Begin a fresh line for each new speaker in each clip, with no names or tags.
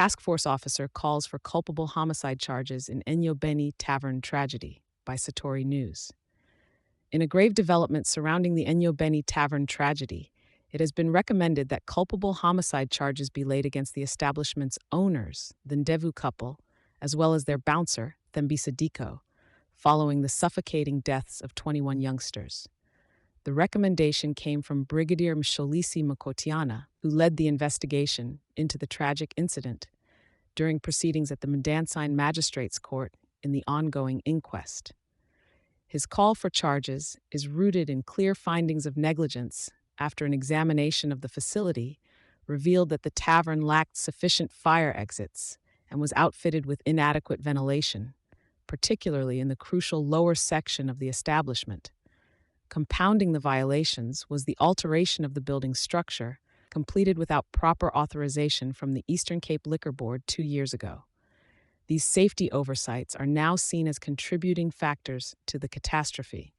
task force officer calls for culpable homicide charges in Enyobeni Tavern tragedy by Satori News. In a grave development surrounding the Enyobeni Tavern tragedy, it has been recommended that culpable homicide charges be laid against the establishment's owners, the Ndevu couple, as well as their bouncer, Thembisa Diko, following the suffocating deaths of 21 youngsters. The recommendation came from Brigadier Mxolisi Mqotyana, who led the investigation into the tragic incident during proceedings at the Mdansine Magistrates Court in the ongoing inquest. His call for charges is rooted in clear findings of negligence after an examination of the facility revealed that the tavern lacked sufficient fire exits and was outfitted with inadequate ventilation, particularly in the crucial lower section of the establishment. Compounding the violations was the alteration of the building's structure, completed without proper authorization from the Eastern Cape Liquor Board 2 years ago. These safety oversights are now seen as contributing factors to the catastrophe.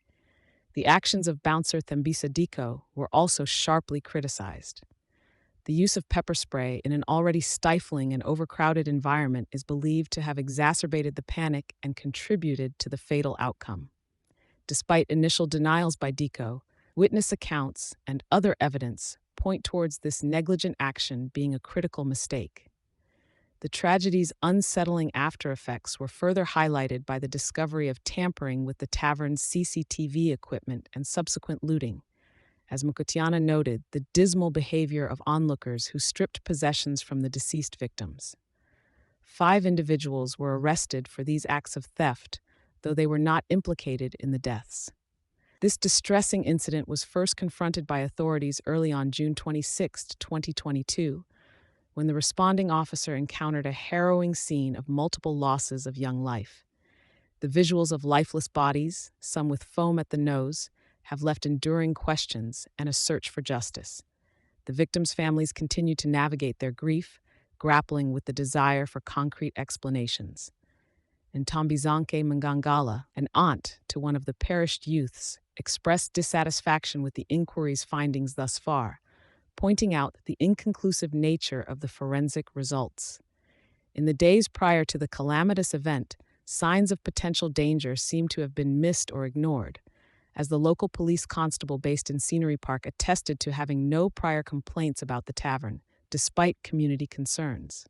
The actions of bouncer Thembisa Diko were also sharply criticized. The use of pepper spray in an already stifling and overcrowded environment is believed to have exacerbated the panic and contributed to the fatal outcome. Despite initial denials by Diko, witness accounts and other evidence point towards this negligent action being a critical mistake. The tragedy's unsettling after-effects were further highlighted by the discovery of tampering with the tavern's CCTV equipment and subsequent looting. As Mqotyana noted, the dismal behavior of onlookers who stripped possessions from the deceased victims. 5 individuals were arrested for these acts of theft, though they were not implicated in the deaths. This distressing incident was first confronted by authorities early on June 26, 2022, when the responding officer encountered a harrowing scene of multiple losses of young life. The visuals of lifeless bodies, some with foam at the nose, have left enduring questions and a search for justice. The victims' families continue to navigate their grief, grappling with the desire for concrete explanations. Ntambizanke Mngangala, an aunt to one of the perished youths, expressed dissatisfaction with the inquiry's findings thus far, pointing out the inconclusive nature of the forensic results. In the days prior to the calamitous event, signs of potential danger seem to have been missed or ignored, as the local police constable based in Scenery Park attested to having no prior complaints about the tavern, despite community concerns.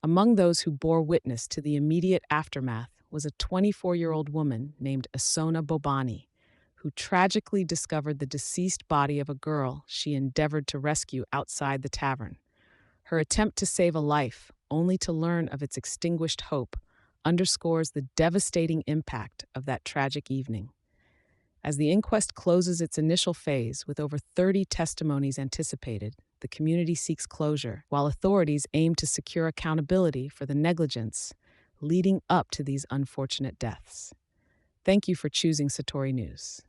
Among those who bore witness to the immediate aftermath was a 24-year-old woman named Asona Bobani, who tragically discovered the deceased body of a girl she endeavored to rescue outside the tavern. Her attempt to save a life, only to learn of its extinguished hope, underscores the devastating impact of that tragic evening. As the inquest closes its initial phase with over 30 testimonies anticipated, the community seeks closure, while authorities aim to secure accountability for the negligence leading up to these unfortunate deaths. Thank you for choosing Satori News.